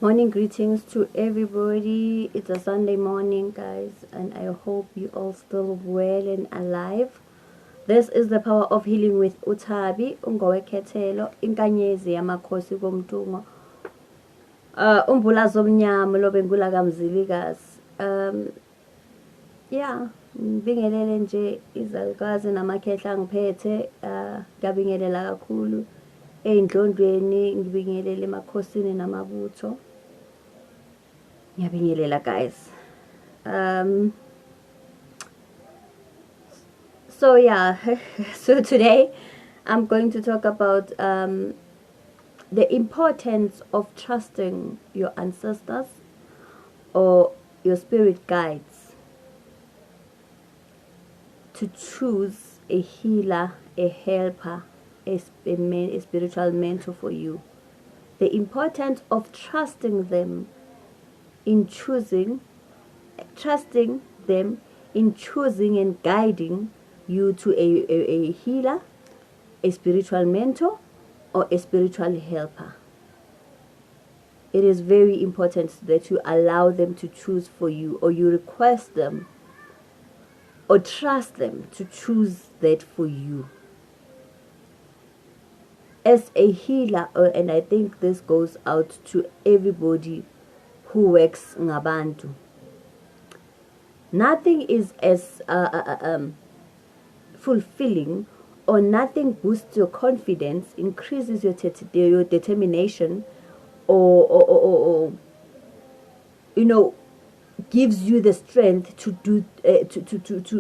Morning greetings to everybody. It's a Sunday morning, guys, and I hope you all still well and alive. This is the power of healing with Utabi, Ungowekhethelo, inkanyezi yamakhosi komtungo. Umbula zomnyama lobengula kamzilikazi. Yeah, ngibingelele nje izalukazi namakhehla ngiphethe, ngiyabingelela kakhulu. Ey'ndlondlweni ngibingelele emakhosini namabutho. Ngiyabingelela, guys. So yeah, so today I'm going to talk about the importance of trusting your ancestors or your spirit guides to choose a healer, a helper, a spiritual mentor for you. The importance of trusting them in choosing and guiding you to a healer, a spiritual mentor, or a spiritual helper. It is very important that you allow them to choose for you, or you request them or trust them to choose that for you. As a healer, and I think this goes out to everybody who works ngabantu, nothing is as fulfilling, or nothing boosts your confidence, increases your determination, or gives you the strength to do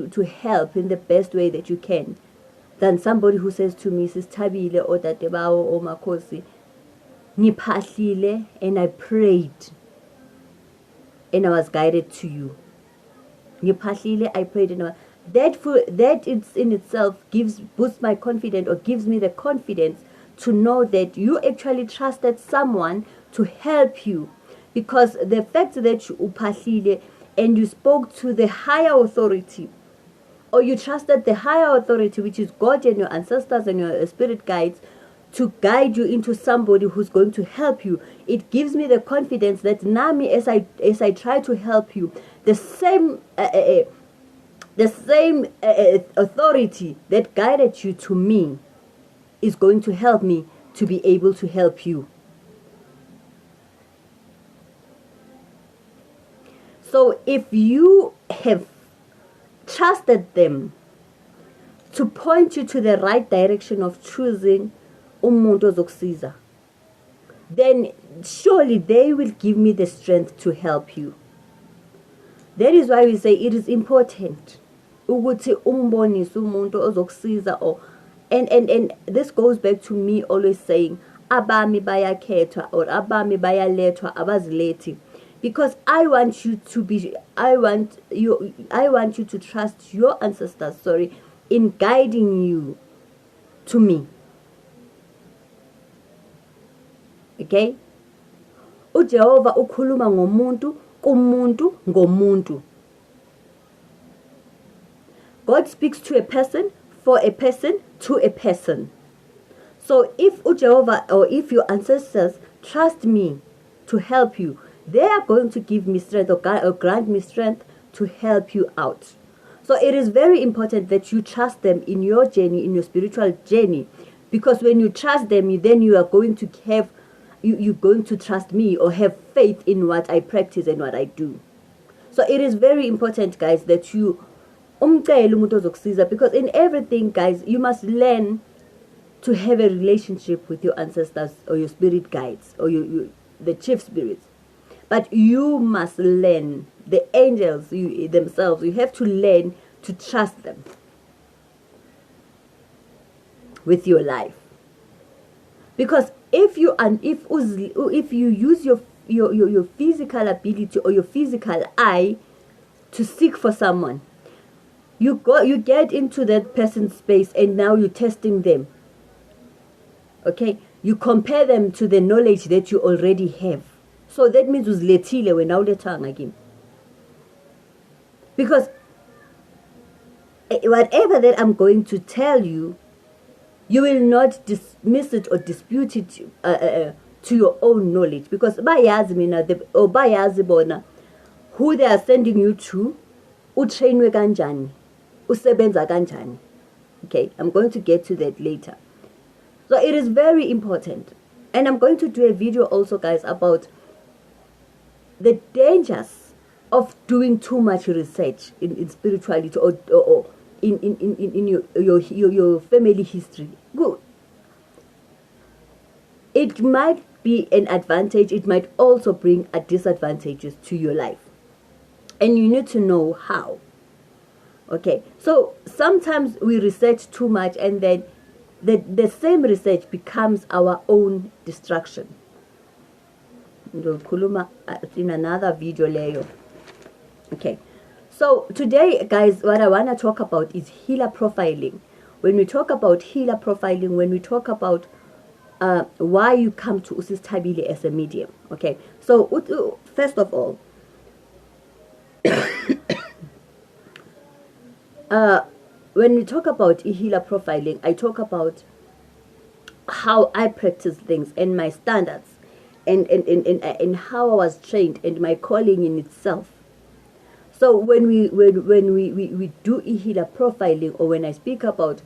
to help in the best way that you can, than somebody who says to me, Sisithabile or Tatebawo or Makhosi, ngiphahlile and I prayed and I was guided to you. Ngiphahlile, I prayed and that in itself boosts my confidence, or gives me the confidence to know that you actually trusted someone to help you, because the fact that you uphahlile and you spoke to the higher authority, or you trusted the higher authority, which is God and your ancestors and your spirit guides, to guide you into somebody who's going to help you. It gives me the confidence that Nami, as I try to help you, the same authority that guided you to me is going to help me to be able to help you. So if you have trusted them to point you to the right direction of choosing umuntu ozokusiza, then surely they will give me the strength to help you. That is why we say it is important ukuthi umbonise umuntu ozokusiza, or and this goes back to me always saying abami bayakhethwa or abami bayalethwa abazilethi, because I want you to trust your ancestors, in guiding you to me. Okay? uJehova ukhuluma ngomuntu kumuntu ngomuntu. God speaks to a person, for a person, to a person. So if uJehova or if your ancestors trust me to help you, they are going to give me strength or grant me strength to help you out. So it is very important that you trust them in your journey, in your spiritual journey, because when you trust them, then you are going to have, you're going to trust me or have faith in what I practice and what I do. So it is very important, guys, that you because in everything, guys, you must learn to have a relationship with your ancestors or your spirit guides or the chief spirits. But you must learn, the angels themselves, you have to learn to trust them with your life. Because if you use your physical ability or your physical eye to seek for someone, you get into that person's space and now you're testing them. Okay? You compare them to the knowledge that you already have. So that means uzilethile wena ulethanga again. Because whatever that I'm going to tell you, you will not dismiss it or dispute it to your own knowledge, because bayazi mina or bayazi bona who they are sending you to, utrainwe kanjani, usebenza kanjani. Okay, I'm going to get to that later. So it is very important, and I'm going to do a video also, guys, about the dangers of doing too much research in spirituality or in your family history. Good. It might be an advantage, it might also bring a disadvantages to your life, and you need to know how. Okay, so sometimes we research too much, and then the same research becomes our own destruction. In another video layer. Okay, so today, guys, what I want to talk about is healer profiling. When we talk about healer profiling, when we talk about why you come to Usis Thabile as a medium. Okay, so first of all, when we talk about healer profiling, I talk about how I practice things and my standards, and how I was trained and my calling in itself. So when we do healer profiling, or when I speak about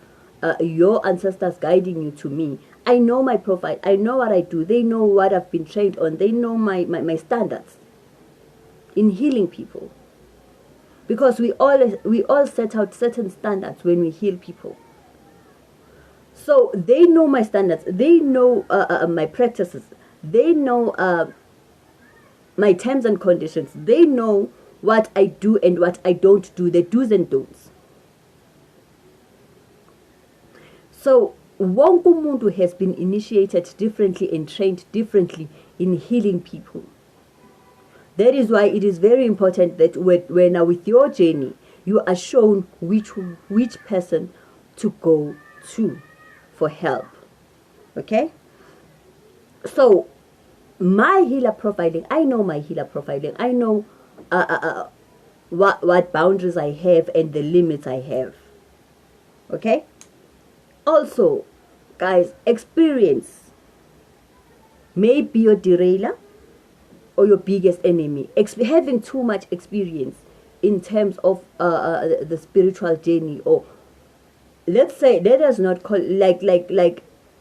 your ancestors guiding you to me, I know my profile, I know what I do, they know what I've been trained on, they know my standards in healing people. Because we all set out certain standards when we heal people. So they know my standards, they know my practices, they know my terms and conditions, they know what I do and what I don't do, the do's and don'ts. So wonke umuntu has been initiated differently and trained differently in healing people. That is why it is very important that when with your journey, you are shown which person to go to for help. Okay? So my healer profiling, I know my healer profiling. I know what boundaries I have and the limits I have. Okay? Also, guys, experience may be your derailer or your biggest enemy. Having too much experience in terms of the spiritual journey, or let's say, let us not call like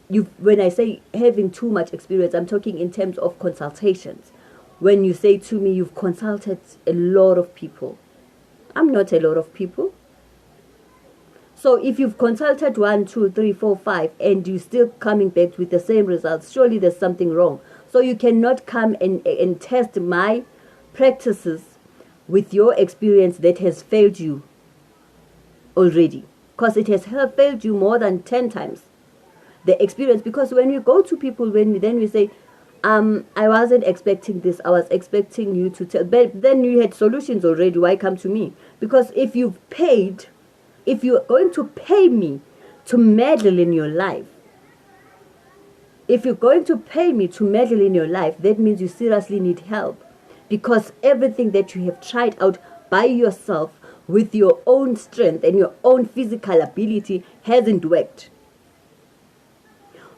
you. When I say having too much experience, I'm talking in terms of consultations. When you say to me you've consulted a lot of people, I'm not a lot of people. So if you've consulted 1, 2, 3, 4, 5, and you're still coming back with the same results, surely there's something wrong. So you cannot come and test my practices with your experience that has failed you already. Because it has failed you more than 10 times. The experience, because when we go to people, then we say, I wasn't expecting this, I was expecting you to tell. But then you had solutions already, why come to me? Because if you've paid, if you're going to pay me to meddle in your life, if you're going to pay me to meddle in your life, that means you seriously need help. Because everything that you have tried out by yourself with your own strength and your own physical ability hasn't worked.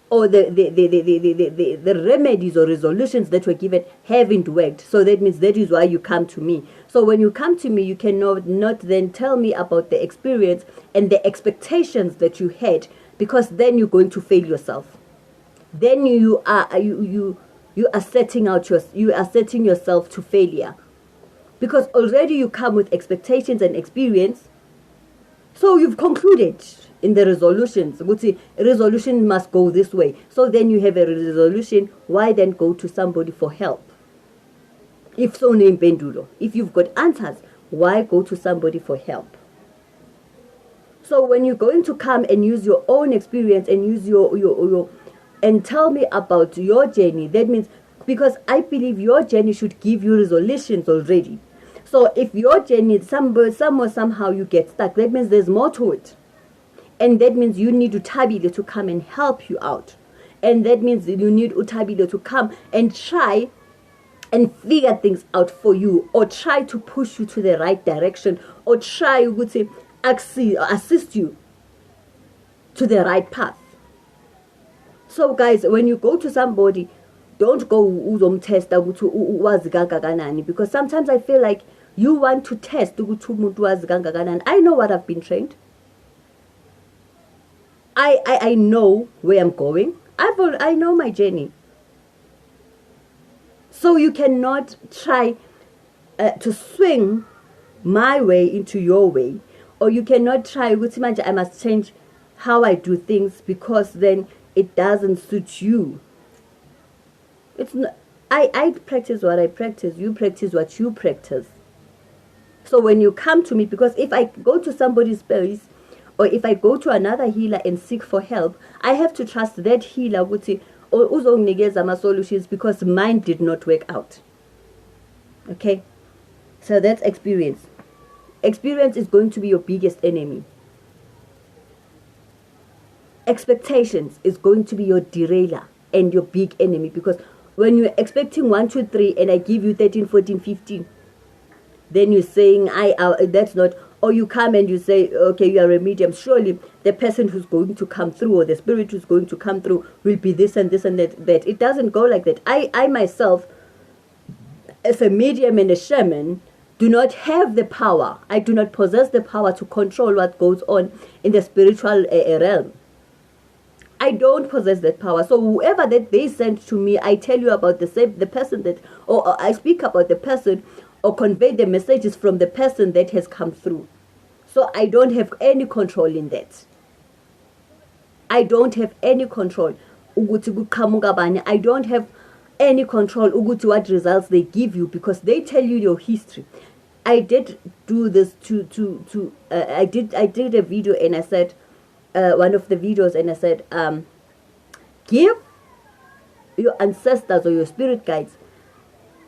Or the remedies or resolutions that were given haven't worked. So that means that is why you come to me. So when you come to me, you cannot not then tell me about the experience and the expectations that you had, because then you're going to fail yourself. Then you are setting yourself to failure, because already you come with expectations and experience. So you've concluded in the resolutions, resolution must go this way. So then you have a resolution. Why then go to somebody for help? If so, name pendulo. If you've got answers, why go to somebody for help? So when you're going to come and use your own experience and use your and tell me about your journey, that means, because I believe your journey should give you resolutions already. So if your journey, somehow you get stuck, that means there's more to it. And that means you need Uthabile to come and help you out. And that means you need Uthabile to come and try and figure things out for you, or try to push you to the right direction, or try to assist you to the right path. So guys, when you go to somebody, don't go uzomtesta ukuthi wazi kangakanani, because sometimes I feel like you want to test ukuthi umuntu wazi kangakanani. I know what I've been trained. I know where I'm going. I know my journey. So you cannot try to swing my way into your way, or you cannot try ukuthi manje I must change how I do things because then it doesn't suit you. It's not, I practice what I practice, you practice what you practice. So when you come to me, because if I go to somebody's place, or if I go to another healer and seek for help, I have to trust that healer ukuthi uzonginikeza ama solutions, because mine did not work out. Okay? So that's experience. Experience is going to be your biggest enemy. Expectations is going to be your derailer and your big enemy, because when you're expecting 1, 2, 3 and I give you 13, 14, 15, then you're saying that's not. Or you come and you say, okay, you are a medium. Surely the person who's going to come through, or the spirit who's going to come through, will be this and this and that. It doesn't go like that. I myself, as a medium and a shaman, do not have the power. I do not possess the power to control what goes on in the spiritual realm. I don't possess that power. So whoever that they send to me, I tell you about the person that, or I speak about the person, or convey the messages from the person that has come through. So I don't have any control in that. I don't have any control. I don't have any control what results they give you, because they tell you your history. I did do this I did a video, and I said one of the videos, and I said give your ancestors or your spirit guides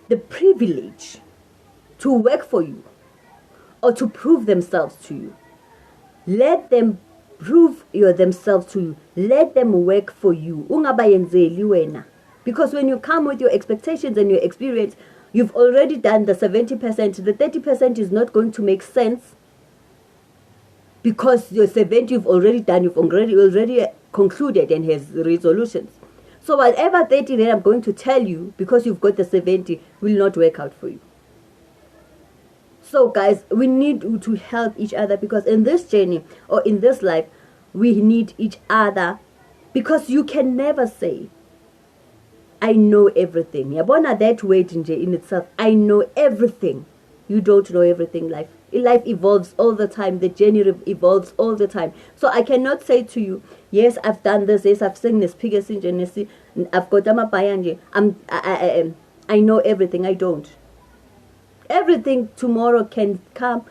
the privilege to work for you, or to prove themselves to you. Let them prove themselves to you. Let them work for you. Ungabayenzeli wena. Because when you come with your expectations and your experience, you've already done the 70%. The 30% is not going to make sense, because your 70 you've already done. You've already concluded and has resolutions. So whatever 30 that I'm going to tell you, because you've got the 70, will not work out for you. So guys, we need to help each other, because in this journey, or in this life, we need each other, because you can never say, I know everything. Yabona, that word in itself, I know everything. You don't know everything. Life evolves all the time. The journey evolves all the time. So I cannot say to you, yes, I've done this, yes, I've seen this, I've got I know everything. I don't. Everything tomorrow can come,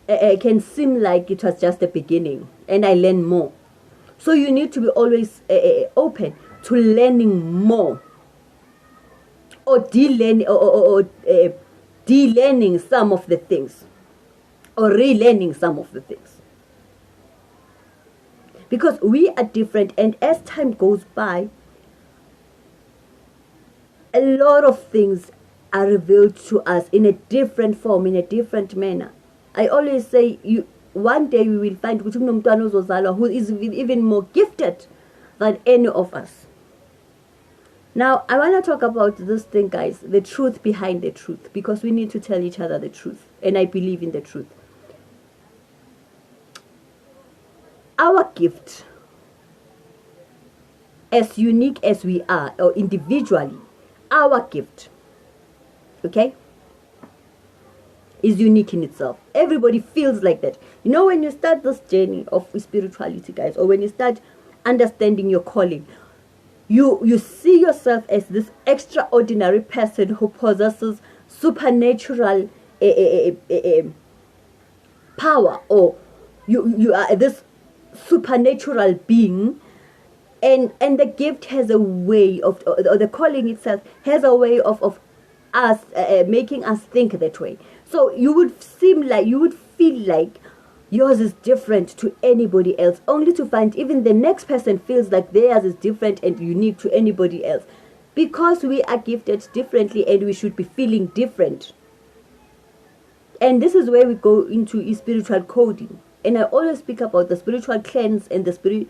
can seem like it was just the beginning, and I learn more. So you need to be always open to learning more, or de-learning, or de-learning some of the things, or relearning some of the things. Because we are different, and as time goes by, a lot of things are revealed to us in a different form, in a different manner. I always say, one day we will find who is even more gifted than any of us. Now, I want to talk about this thing, guys, the truth behind the truth, because we need to tell each other the truth, and I believe in the truth. Our gift, as unique as we are, or individually, our gift, okay, is unique in itself. Everybody feels like that. You know, when you start this journey of spirituality, guys, or when you start understanding your calling, you see yourself as this extraordinary person who possesses supernatural power, or you are this supernatural being, and the gift has a way of, or the calling itself has a way of us making us think that way. So you would feel like yours is different to anybody else, only to find even the next person feels like theirs is different and unique to anybody else, because we are gifted differently and we should be feeling different. And this is where we go into spiritual coding. And I always speak about the spiritual cleanse and the spiritual,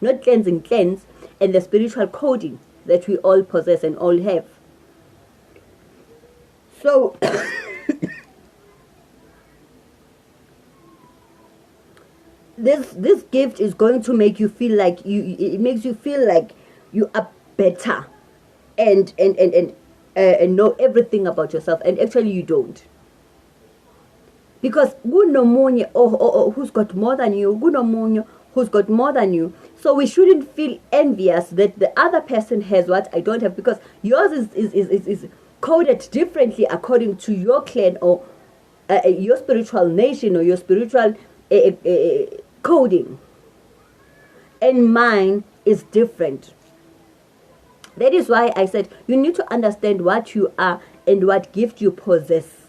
not cleansing, cleanse, and the spiritual coding. that we all possess and all have. So this gift is going to make you feel like it makes you feel like you are better and know everything about yourself, and actually you don't. Because kunomunye who's got more than you, kunomunye who's got more than you. So we shouldn't feel envious that the other person has what I don't have, because yours is coded differently according to your clan or your spiritual nation or your spiritual coding, and mine is different. That is why I said you need to understand what you are and what gift you possess,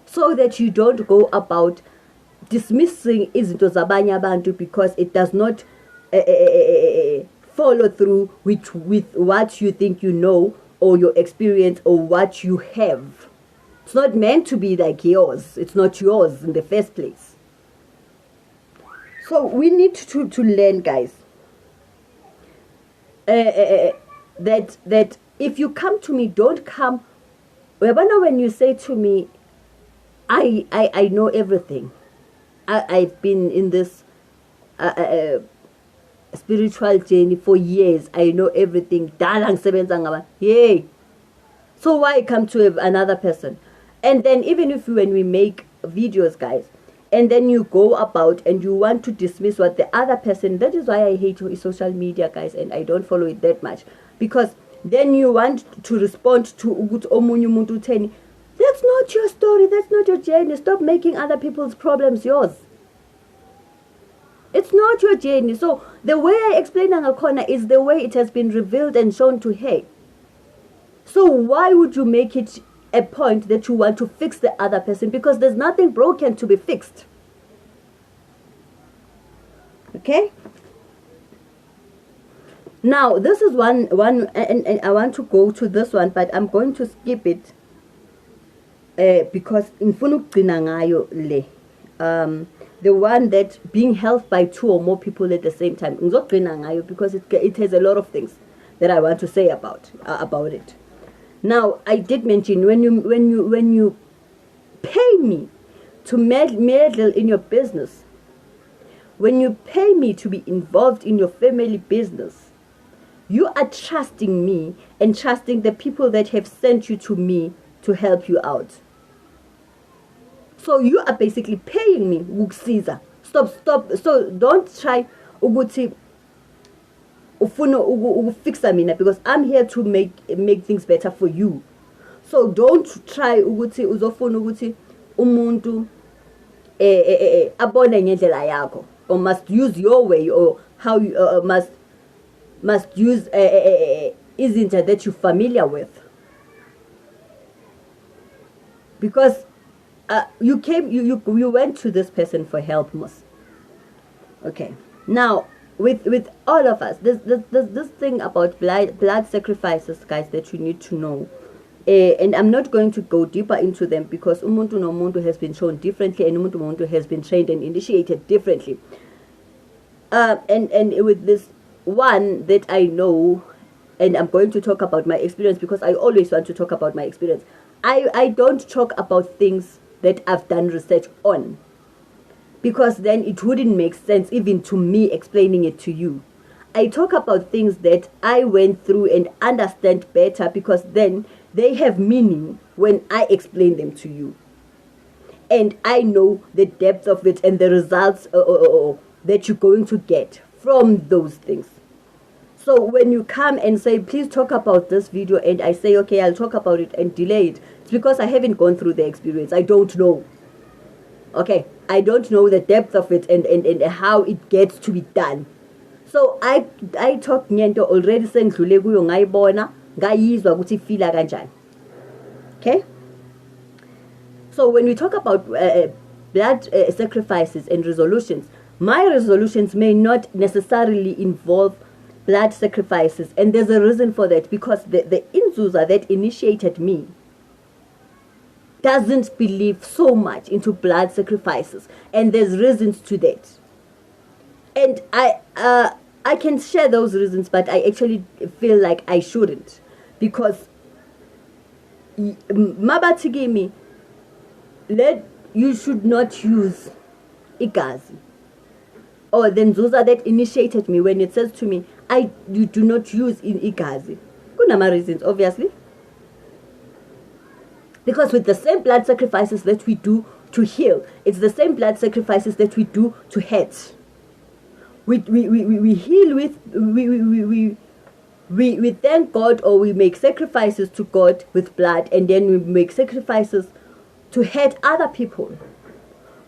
so that you don't go about dismissing izinto zabanye abantu because it does not follow through with what you think you know or your experience or what you have. It's not meant to be like yours. It's not yours in the first place. So we need to learn, guys, that if you come to me, don't come. When you say to me, I know everything. I've been in this spiritual journey for years. I know everything. Yay. So why come to another person? And then even if when we make videos, guys, and then you go about and you want to dismiss what the other person, that is why I hate social media, guys, and I don't follow it that much. Because then you want to respond to omunye umuntu utheni. That's not your story. That's not your journey. Stop making other people's problems yours. It's not your journey. So the way I explain Angakona is the way it has been revealed and shown to her. So why would you make it a point that you want to fix the other person? Because there's nothing broken to be fixed. Okay? Now, this is one and I want to go to this one, but I'm going to skip it. Because ngifuna ukugcina ngayo le the one that being helped by two or more people at the same time, ngizogcina ngayo because it has a lot of things that I want to say about it. Now, I did mention when you pay me to meddle in your business, when you pay me to be involved in your family business, you are trusting me and trusting the people that have sent you to me to help you out. So you are basically paying me ukusiza. Stop. So don't try ukuthi ufuna ukufixa mina, because I'm here to make things better for you. So don't try ukuthi uzofuna ukuthi umuntu abone ngendlela yakho, or must use your way, or how you must use izinto that you're familiar with. Because you went to this person for help, Mos. Okay. Now, with all of us, this thing about blood sacrifices, guys, that you need to know. And I'm not going to go deeper into them because umuntu no muntu has been shown differently, and umuntu no muntu has been trained and initiated differently. And with this one that I know, and I'm going to talk about my experience because I always want to talk about my experience. I don't talk about things that I've done research on, because then it wouldn't make sense even to me explaining it to you. I talk about things that I went through and understand better, because then they have meaning when I explain them to you. And I know the depth of it and the results that you're going to get from those things. So when you come and say, please talk about this video, and I say, okay, I'll talk about it and delay it, it's because I haven't gone through the experience. I don't know. Okay, I don't know the depth of it and how it gets to be done. So I talk ngento already sengidlule kuyo, ngayibona, ngayizwa ukuthi fila kanjani. Okay? So when we talk about blood sacrifices and resolutions, my resolutions may not necessarily involve blood sacrifices, and there's a reason for that, because the Inzuza that initiated me doesn't believe so much into blood sacrifices, and there's reasons to that. And I can share those reasons, but I actually feel like I shouldn't, because mabathi kimi, you should not use igazi or the nzuza that initiated me. When it says to me, you do not use in igazi, kunama reasons, obviously, because with the same blood sacrifices that we do to heal, it's the same blood sacrifices that we do to hurt. We heal with, we thank God, or we make sacrifices to God with blood, and then we make sacrifices to hurt other people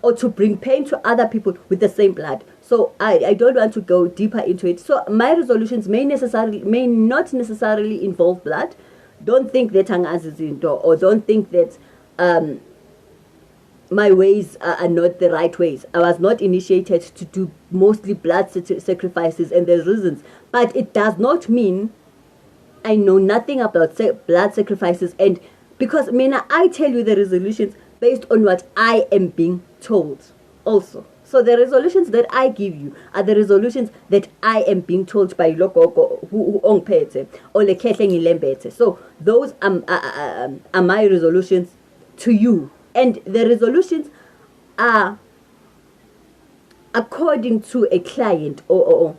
or to bring pain to other people with the same blood. So I don't want to go deeper into it. So my resolutions may not necessarily involve blood. Don't think that angazizinto, or don't think that my ways are not the right ways. I was not initiated to do mostly blood sacrifices, and there's reasons. But it does not mean I know nothing about blood sacrifices. And because I tell you the resolutions based on what I am being told also. So the resolutions that I give you are the resolutions that I am being told by Lokoko who ongphethe or Lekehle ngilembethe. So those are my resolutions to you. And the resolutions are according to a client, or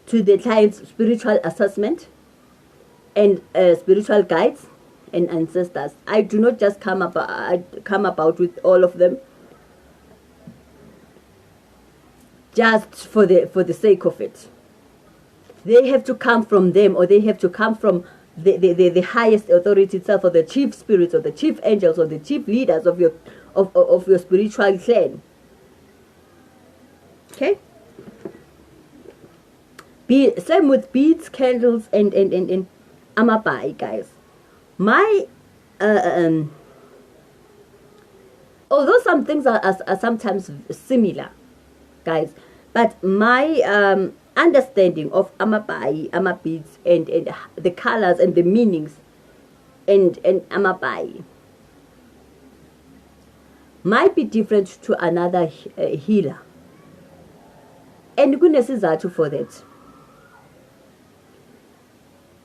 to the client's spiritual assessment and spiritual guides and ancestors. I do not just come about with all of them just for the sake of it. They have to come from them, or they have to come from the highest authority itself, or the chief spirits, or the chief angels, or the chief leaders of your spiritual clan. Okay? Same with beads, candles, and amabai, guys. My although some things are sometimes similar, guys, but my understanding of amabai, beads, and the colors and the meanings and amabai might be different to another healer, and kunesizathu for that.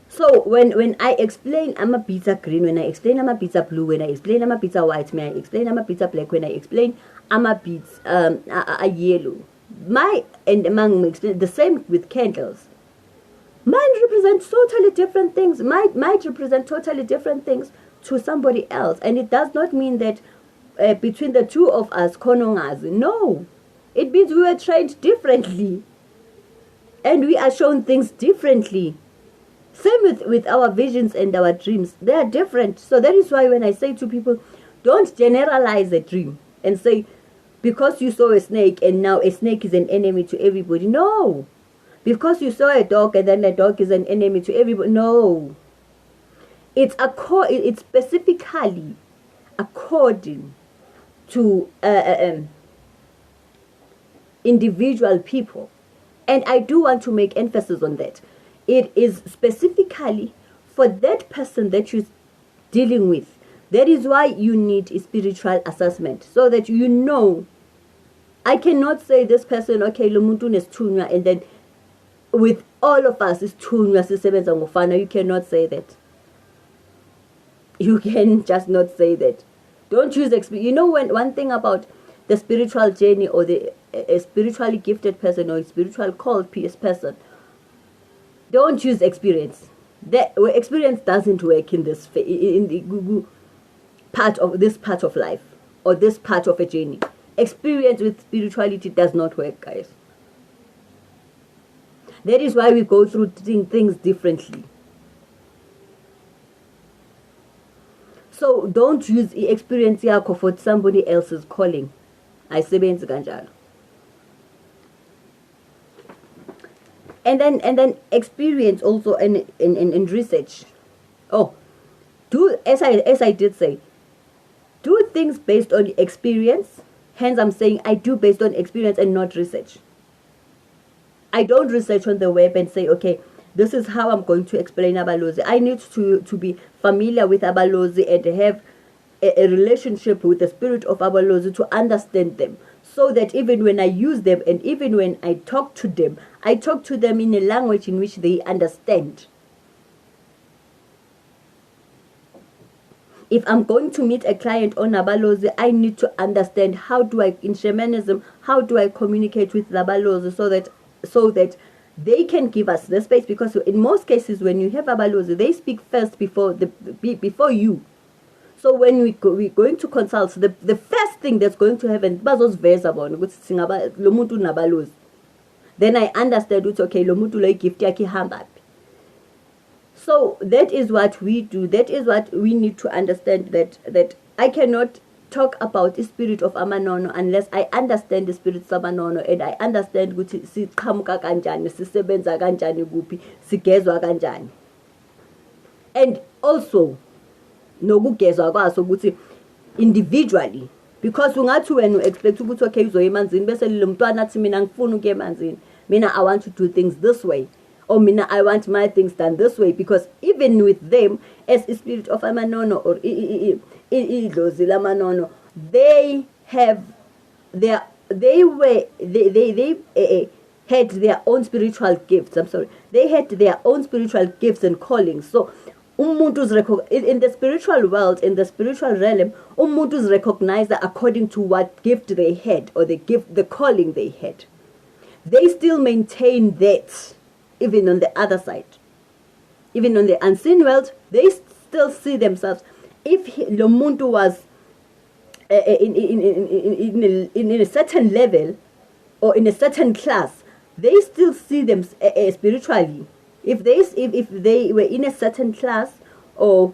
So when I explain amabiza green, when I explain amabiza blue, when I explain amabiza white, when I explain amabiza black, when I explain amabiza yellow, the same with candles. Mine represents totally different things. Might represent totally different things to somebody else, and it does not mean that between the two of us, konongazi. No, it means we were trained differently, and we are shown things differently. Same with our visions and our dreams. They are different. So that is why when I say to people, don't generalize a dream and say, because you saw a snake and now a snake is an enemy to everybody. No. Because you saw a dog and then a dog is an enemy to everybody. No. It's specifically according to individual people. And I do want to make emphasis on that. It is specifically for that person that you're dealing with. That is why you need a spiritual assessment, so that you know. I cannot say this person, okay, Lumuntu is tunya, and then with all of us is tunya sisebenza ngofana. You cannot say that. You can just not say that. Don't use experience. You know, when one thing about the spiritual journey, or a spiritually gifted person, or a spiritual called person, don't use experience. Experience doesn't work in the part of life, or this part of a journey. Experience with spirituality does not work, guys. That is why we go through things differently. So don't use experience yakho for somebody else's calling. Ayisebenzi kanjalo. And then experience also in research. As I did say, do things based on experience. Hence I'm saying I do based on experience and not research. I don't research on the web and say, okay, this is how I'm going to explain Abalozi. I need to be familiar with Abalozi and have a relationship with the spirit of Abalozi to understand them. so that even when I use them and even when I talk to them in a language in which they understand. If I'm going to meet a client on Nabalozi, I need to understand in shamanism, how do I communicate with Nabalozi so that they can give us the space, because in most cases when you have Abalozi, they speak first before you. So when we're going to consult, the first thing that's going to happen, then I understand it's okay, lomutu lo gift yaki hamba. So that is what we do. That is what we need to understand, that I cannot talk about the spirit of Amanono unless I understand the spirit of Amanono, and I understand ukuthi siqhamuka kanjani, sisebenza kanjani kuphi, sigezwa kanjani. And also nokugezwa kwaso ukuthi individually, because ungathi when you expect ukuthi okay uzoya emanzini bese lo mntwana athi mina ngifuna ukuya emanzini, mina I want to do things this way, or mina I want my things done this way, because even with them as a spirit of Amanono or idlozi lamanono, they had their own spiritual gifts. They had their own spiritual gifts and callings. So umuntu in the spiritual world, in the spiritual realm, umuntu is recognized according to what gift they had, or the calling they had. They still maintain that. Even on the other side, even on the unseen world, they still see themselves. If Lomuntu was in a certain level or in a certain class, they still see them spiritually. If they were in a certain class or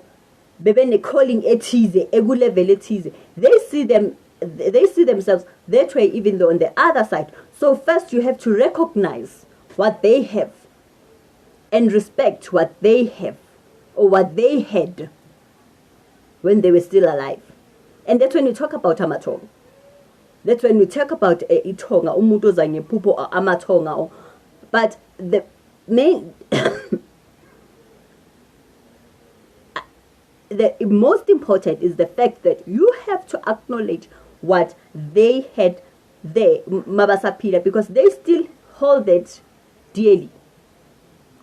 bebene calling etize, egu level etize, they see themselves that way, even though on the other side. So first you have to recognize what they have and respect what they have or what they had when they were still alive. And that's when we talk about Amatonga. That's when we talk about Itonga, Umuto Zanye Pupo or Amatonga. But the main the most important is the fact that you have to acknowledge what they had there, Mabasapira, because they still hold it dearly.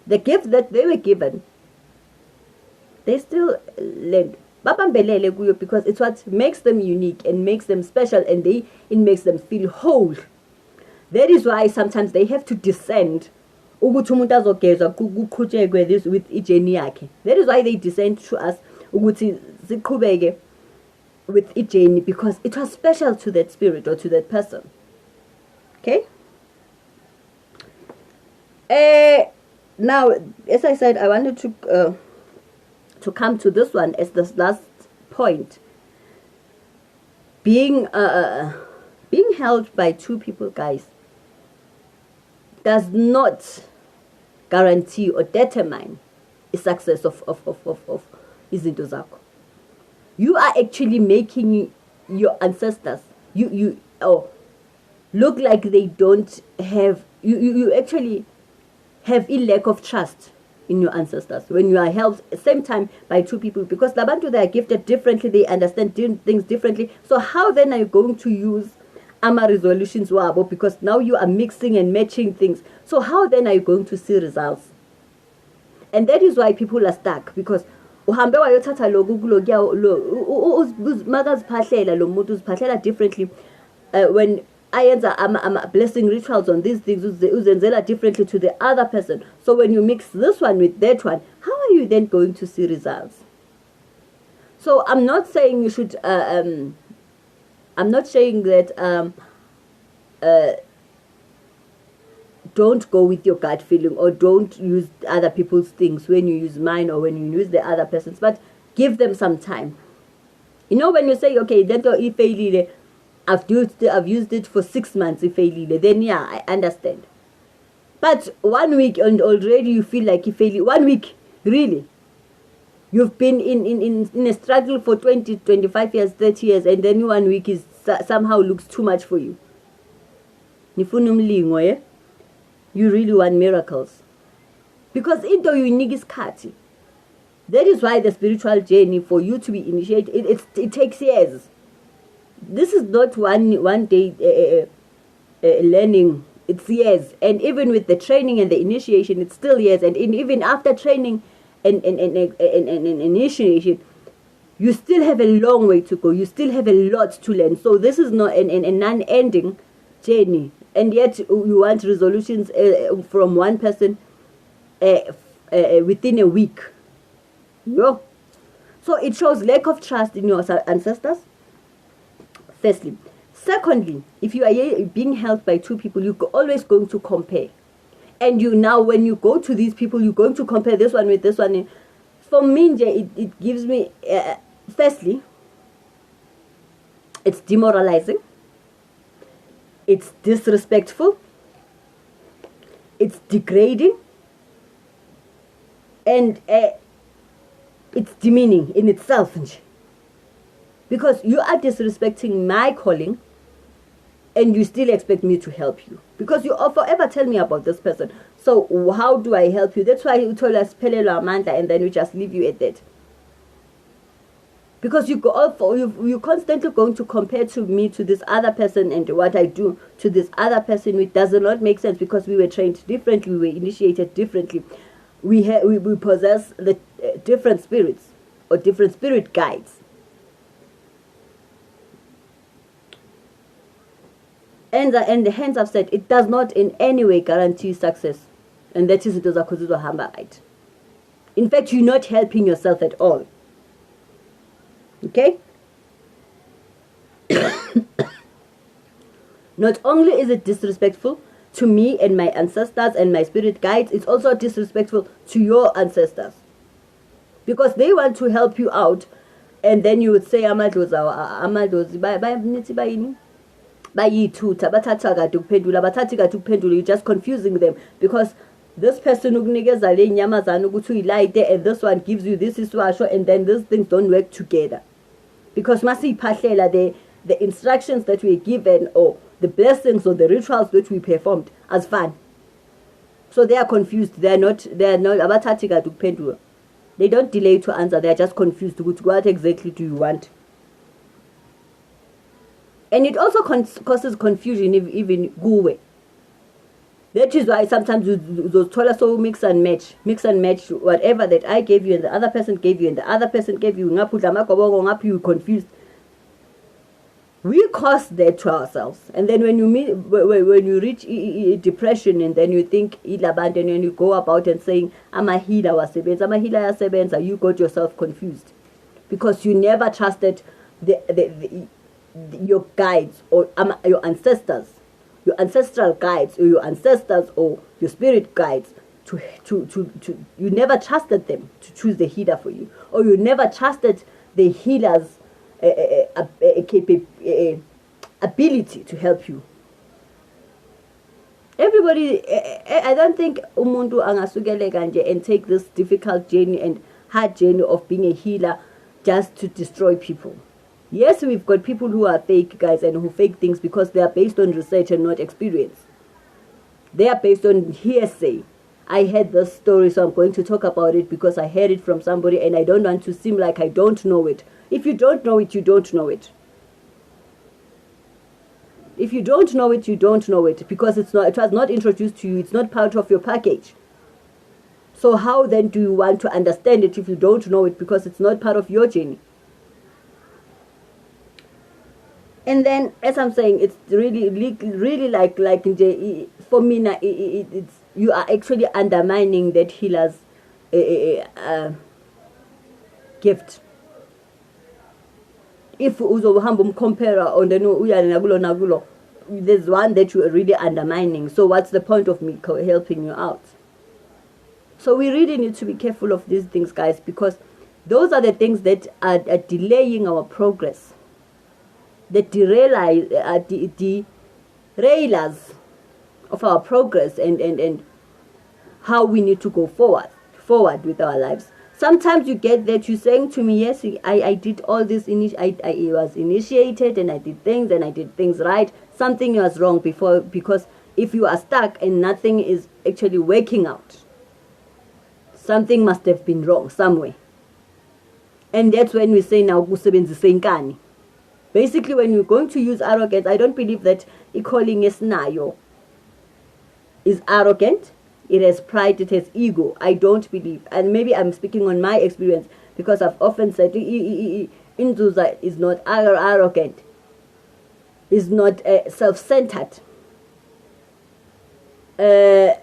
The gift that they were given, they still learned. Because it's what makes them unique and makes them special, and it makes them feel whole. That is why sometimes they have to descend. That is why they descend to us with ijeni, because it was special to that spirit or to that person. Okay? Now, as I said, I wanted to come to this one as the last point. Being held by two people, guys, does not guarantee or determine the success of izinto zakho. You are actually making your ancestors look like they don't have you actually have a lack of trust in your ancestors when you are held at the same time by two people, because Labantu, they are gifted differently, they understand things differently. So how then are you going to use AMA resolutions wabo, because now you are mixing and matching things? So how then are you going to see results? And that is why people are stuck, because uhambe wayothatha makaziphathela lo muntu uziphathela differently. When I'm blessing rituals on these things, uzenzela differently to the other person. So when you mix this one with that one, how are you then going to see results? So I'm not saying you should I'm not saying that don't go with your gut feeling, or don't use other people's things when you use mine or when you use the other person's, but give them some time. You know, when you say, okay, I've used it for 6 months, then yeah, I understand. But 1 week and already you feel like 1 week, really? You've been in a struggle for 20, 25 years, 30 years, and then 1 week is somehow looks too much for you. You really want miracles. Because into you need is kati. That is why the spiritual journey, for you to be initiated, it takes years. This is not one day learning. It's years, and even with the training and the initiation, it's still years. And even after training and initiation, you still have a long way to go. You still have a lot to learn. So this is not a non-ending journey. And yet you want resolutions from one person within a week. No. So it shows lack of trust in your ancestors, firstly. Secondly, if you are being helped by two people, you're always going to compare. And you now, when you go to these people, you're going to compare this one with this one. For me, it gives me, firstly, it's demoralizing. It's disrespectful. It's degrading. And it's demeaning in itself. Because you are disrespecting my calling and you still expect me to help you. Because you forever tell me about this person. So how do I help you? That's why you told us Pelelo Amanda and then we just leave you at that. Because you're constantly going to compare to me to this other person and what I do to this other person, which does not make sense because we were trained differently, we were initiated differently. We possess the different spirits or different spirit guides. And hence I've said it does not in any way guarantee success. And that is it was a Kuzuzo Hamba right. In fact, you're not helping yourself at all. Okay? Not only is it disrespectful to me and my ancestors and my spirit guides, it's also disrespectful to your ancestors. Because they want to help you out, and then you would say, Amadlozi, you're just confusing them. Because this person and this one gives you this is and then these things don't work together. Because the instructions that we are given or the blessings or the rituals that we performed as fun. So they are confused. They are not they don't delay to answer, they are just confused. What exactly do you want? And it also causes confusion even Guwe. That is why sometimes those toilet so mix and match whatever that I gave you and the other person gave you and the other person gave you, you confused. We cause that to ourselves. And then when you reach depression and then you think and you go about and saying I'm a healer wasebenza, you got yourself confused because you never trusted your guides or your ancestors. Your ancestral guides or your ancestors or your spirit guides you never trusted them to choose the healer for you, or you never trusted the healer's ability to help you. Everybody, I don't think umuntu angasukeleka nje and take this difficult journey and hard journey of being a healer just to destroy people. Yes, we've got people who are fake guys and who fake things because they are based on research and not experience. They are based on hearsay. I heard this story, so I'm going to talk about it because I heard it from somebody and I don't want to seem like I don't know it. If you don't know it, you don't know it. If you don't know it, you don't know it because it was not introduced to you. It's not part of your package. So how then do you want to understand it if you don't know it because it's not part of your journey? And then, as I'm saying, it's really like for me, it's you are actually undermining that healer's gift. If uzohamba compare on the nagulo, there's one that you are really undermining. So what's the point of me helping you out? So we really need to be careful of these things, guys, because those are the things that are delaying our progress. The derailers of our progress and how we need to go forward with our lives. Sometimes you get that you're saying to me, yes, I did all this, I was initiated and I did things right. Something was wrong before, because if you are stuck and nothing is actually working out, something must have been wrong somewhere. And that's when we say now, kusebenzise inkani. Basically, when you're going to use arrogance, I don't believe that calling Nayo is arrogant. It has pride, it has ego. I don't believe. And maybe I'm speaking on my experience, because I've often said Inzuza is not arrogant, is not self-centered. It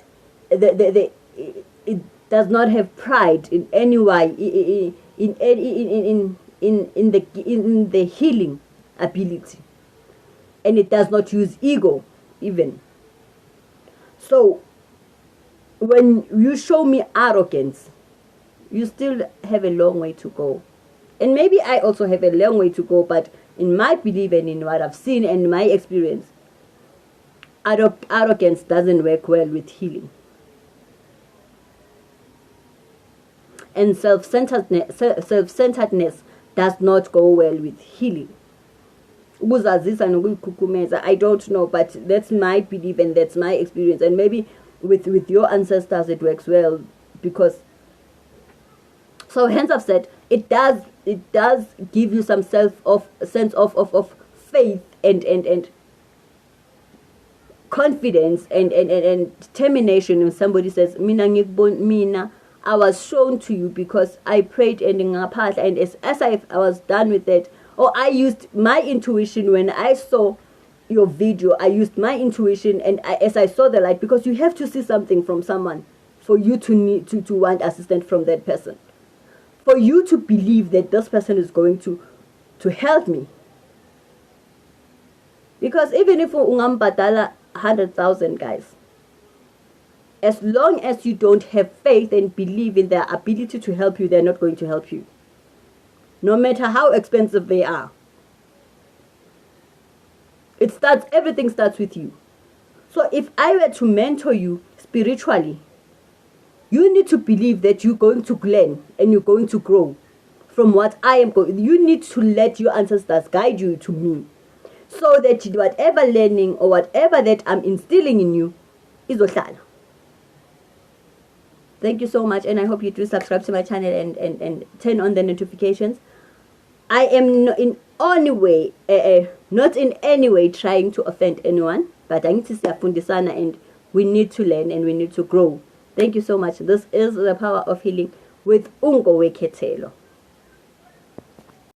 does not have pride in any way in the healing ability, and it does not use ego even. So when you show me arrogance, you still have a long way to go. And maybe I also have a long way to go, but in my belief and in what I've seen and my experience, arrogance doesn't work well with healing. And self-centeredness does not go well with healing. I don't know, but that's my belief and that's my experience. And maybe with your ancestors it works well, because so hence I've said it does give you some sense of faith and confidence and determination when somebody says mina I was shown to you because I prayed and as I was done with that, or I used my intuition when I saw your video. I used my intuition, and as I saw the light, because you have to see something from someone for you to need to want assistance from that person, for you to believe that this person is going to help me. Because even if ungambadala 100,000, guys, as long as you don't have faith and believe in their ability to help you, they're not going to help you, no matter how expensive they are. Everything starts with you. So if I were to mentor you spiritually, you need to believe that you're going to learn and you're going to grow from what I am going. You need to let your ancestors guide you to me, so that whatever learning or whatever that I'm instilling in you is ohlala. Thank you so much, and I hope you do subscribe to my channel and turn on the notifications. I am not in any way trying to offend anyone, but I need to siyafundisana, and we need to learn and we need to grow. Thank you so much. This is the power of healing with Ungo Weketelo.